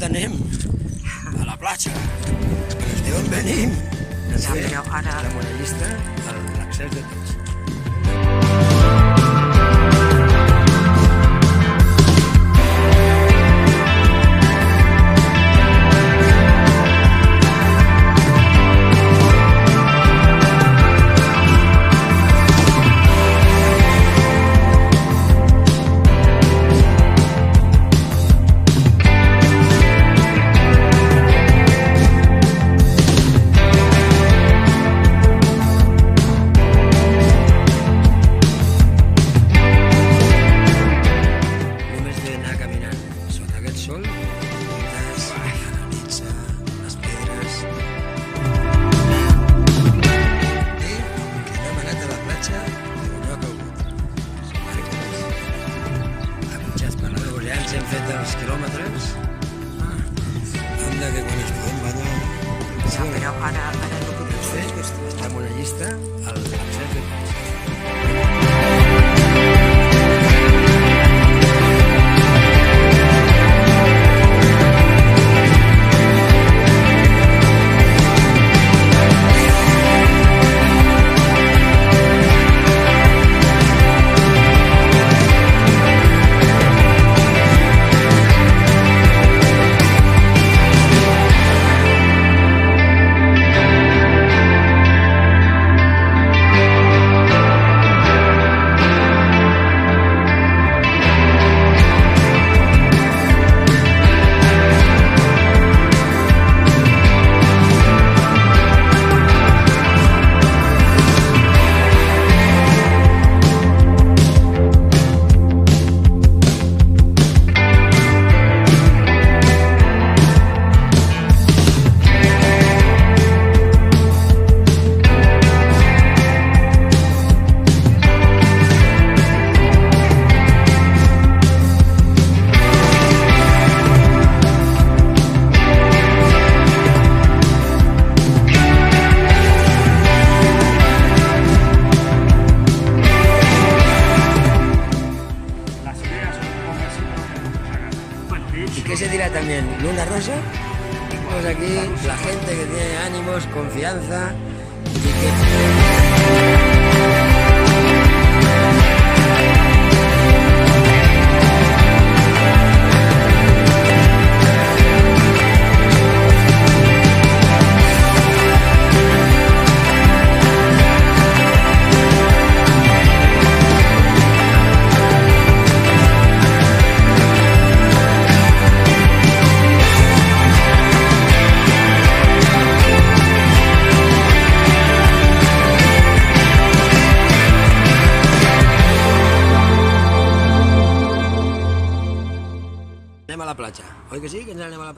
anem a la platja. Ens diuen venim. Ja, però ara... Fem una llista a l'accés de tots. Sol, ondes, analitza les pedres. I que no hem anat a la platja, però no ha calgut. Som àrtiques. Abutjats per l'aigua, ja ens hem fet els quilòmetres. Anda, que quan ens podem banyar... Ja, però ara no podem fer aquesta... Està en una llista al l'accés de tots. ¿Y qué se dirá también? ¿Luna rosa? Tenemos aquí la gente que tiene ánimos, confianza y que... Anem a la platja, oi que sí? Que ens anem a la platja?